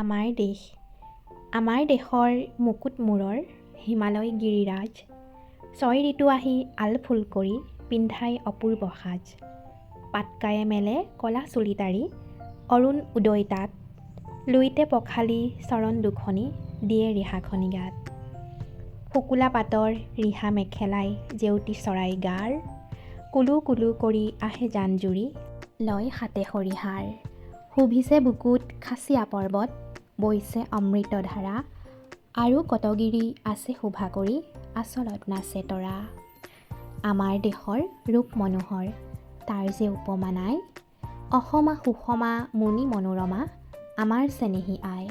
আমাৰ দেশ। আমাৰ দেশৰ মুকুট মূৰৰ হিমালয় গিৰিৰাজ, 6 ঋতু আহি আল ফুল কৰি পিন্ধাই অপূৰ্ব সাজ। পাটকায়ে মেলে কলা চুলি তাৰি, অৰুণ উদয় তাত, লুইতে পখালি চৰণ দুখনি, দিয়ে ৰিহাখনি গাত। শুকুলা পাতৰ ৰিহা মেখেলাই জেউতী চৰাই গাৰ, কুলু কুলু কৰি আহে জান জুৰি, লয় হাতে সৰিহাৰ। শোভিছে বুকুত খাচীয়া পৰ্বত, বৈছে অমৃত ধাৰা, আৰু কতগিৰি আছে শোভা কৰি, আচলত নাচে তৰা। আমাৰ দেশৰ ৰূপ মনোহৰ, তাৰ যে উপমা নাই, অসমা সুষমা মুনি মনোৰমা, আমাৰ চেনেহী আই।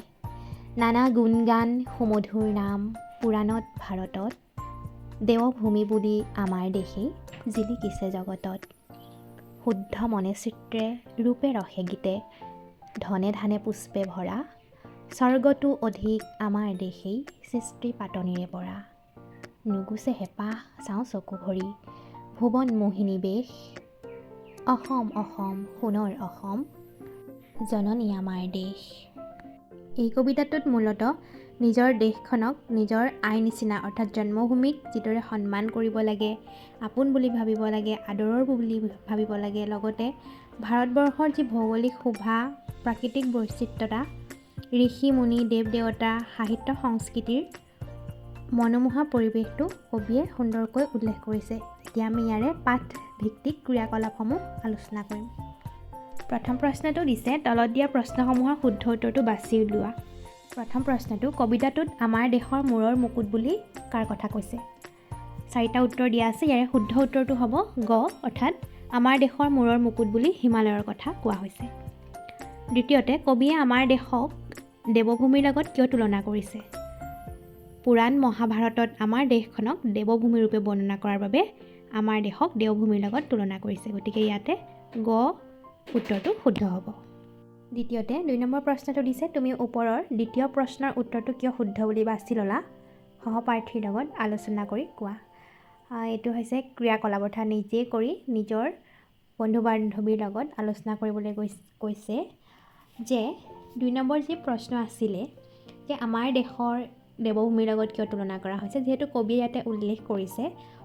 নানা গুণ গান সুমধুৰ নাম, পুৰাণত ভাৰতত, দেৱভূমি বুলি আমাৰ দেশে জিলিকিছে জগতত। শুদ্ধ মনে চিত্ৰে ৰূপে ৰসে গীতে, ধনে ধানে পুষ্পে ভৰা, স্বৰ্গতো অধিক আমাৰ দেশেই সৃষ্টি পাতনিৰে পৰা। নুগুচে হেঁপাহ চাওঁ চকু ভৰি, ভুৱন মোহিনী বেশ, অসম অসম সোণৰ অসম, জননী আমাৰ দেশ। এই কবিতাটোত মূলতঃ নিজৰ দেশখনক নিজৰ আই নিচিনা অৰ্থাৎ জন্মভূমিক যিদৰে সন্মান কৰিব লাগে, আপোন বুলি ভাবিব লাগে, আদৰৰ বুলি ভাবিব লাগে, লগতে ভাৰতবৰ্ষৰ যি ভৌগোলিক শোভা, প্ৰাকৃতিক বৈচিত্ৰতা, ঋষি মুনি দেৱ দেৱতা, সাহিত্য সংস্কৃতিৰ মনোমোহা পৰিৱেশটো কবিয়ে সুন্দৰকৈ উল্লেখ কৰিছে। এতিয়া আমি ইয়াৰে পাঠভিত্তিক ক্ৰিয়াকলাপসমূহ আলোচনা কৰিম। প্ৰথম প্ৰশ্নটো দিছে, তলত দিয়া প্ৰশ্নসমূহৰ শুদ্ধ উত্তৰটো বাছি উলিওৱা। প্ৰথম প্ৰশ্নটো, কবিতাটোত আমাৰ দেশৰ মূৰৰ মুকুট বুলি কাৰ কথা কৈছে? 4টা উত্তৰ দিয়া আছে, ইয়াৰে শুদ্ধ উত্তৰটো হ'ব গ, অৰ্থাৎ আমাৰ দেশৰ মূৰৰ মুকুট বুলি হিমালয়ৰ কথা কোৱা হৈছে। দ্বিতীয়তে, কবিয়ে আমাৰ দেশক দেৱভূমিৰ লগত কিয় তুলনা কৰিছে? পুৰাণ মহাভাৰতত আমাৰ দেশখনক দেৱভূমি ৰূপে বৰ্ণনা কৰাৰ বাবে আমাৰ দেশক দেৱভূমিৰ লগত তুলনা কৰিছে। গতিকে ইয়াতে গ উত্তৰটো শুদ্ধ হ'ব। দ্বিতীয়তে, 2 নম্বৰ প্ৰশ্নটো দিছে, তুমি ওপৰৰ দ্বিতীয় প্ৰশ্নৰ উত্তৰটো কিয় শুদ্ধ বুলি বাছি ল'লা? সহপাঠীৰ লগত আলোচনা কৰি কোৱা। এইটো হৈছে ক্ৰিয়াকলাপ, অৰ্থাৎ নিজে কৰি নিজৰ বন্ধু বান্ধৱীৰ লগত আলোচনা কৰিবলৈ কৈছে যে 2 নম্বৰ যি প্ৰশ্ন আছিলে যে আমাৰ দেশৰ দেৱভূমিৰ লগত কিয় তুলনা কৰা হৈছে, যিহেতু কবিয়ে ইয়াতে উল্লেখ কৰিছে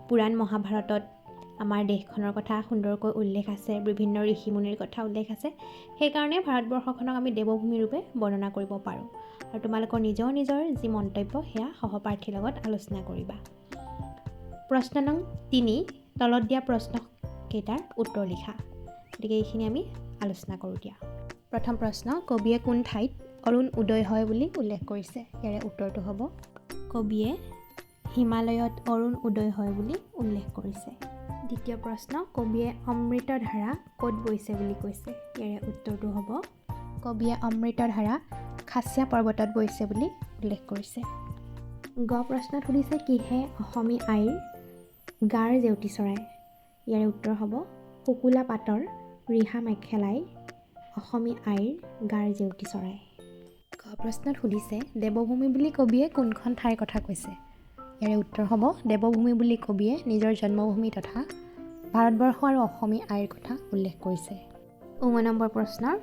পুৰাণ মহাভাৰতত আমাৰ দেশখনৰ কথা সুন্দৰকৈ উল্লেখ আছে, বিভিন্ন ঋষি মুনিৰ কথা উল্লেখ আছে, সেইকাৰণে ভাৰতবৰ্ষখনক আমি দেৱভূমি ৰূপে বৰ্ণনা কৰিব পাৰোঁ। আৰু তোমালোকৰ নিজৰ নিজৰ যি মন্তব্য সেয়া সহপাঠীৰ লগত আলোচনা কৰিবা। প্ৰশ্ন নং 3, তলত দিয়া প্ৰশ্নকেইটাৰ উত্তৰ লিখা। গতিকে এইখিনি আমি আলোচনা কৰোঁ দিয়া। প্ৰথম প্ৰশ্ন, কবিয়ে কোন ঠাইত অৰুণ উদয় হয় বুলি উল্লেখ কৰিছে? ইয়াৰে উত্তৰটো হ'ব কবিয়ে হিমালয়ত অৰুণ উদয় হয় বুলি উল্লেখ কৰিছে। দ্বিতীয় প্ৰশ্ন, কবিয়ে অমৃত ধাৰা ক'ত বৈছে বুলি কৈছে? ইয়াৰে উত্তৰটো হ'ব কবিয়ে অমৃত ধাৰা খাচীয়া পৰ্বতত বৈছে বুলি উল্লেখ কৰিছে। গ প্ৰশ্নত সুধিছে, কিহে অসমী আইৰ গাৰ জেউতী চৰাই? ইয়াৰে উত্তৰ হ'ব শুকুলা পাতৰ ৰিহা মেখেলাই অসমী আইৰ গাৰ জেউতী চৰাই। গ প্ৰশ্নত সুধিছে, দেৱভূমি বুলি কবিয়ে কোনখন ঠাইৰ কথা কৈছে? ইয়াৰে উত্তৰ হ'ব দেৱভূমি বুলি কবিয়ে নিজৰ জন্মভূমি তথা ভাৰতবৰ্ষ আৰু অসমী আইৰ কথা উল্লেখ কৰিছে। 9 নম্বৰ প্ৰশ্নৰ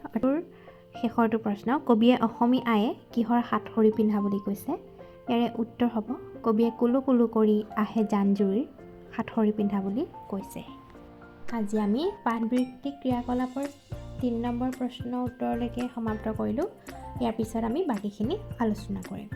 শেষৰটো প্ৰশ্ন, কবিয়ে অসমী আয়ে কিহৰ হাত সৰি পিন্ধা বুলি কৈছে? ইয়াৰে উত্তৰ হ'ব কবিয়ে কুলু কুলু কৰি আহে জান জুৰিৰ হাত সৰি পিন্ধা বুলি কৈছে। আজি আমি পাঠভিত্তিক ক্ৰিয়াকলাপৰ 3 নম্বৰ প্ৰশ্নৰ উত্তৰলৈকে সমাপ্ত কৰিলোঁ। ইয়াৰ পিছত আমি বাকীখিনি আলোচনা কৰিম।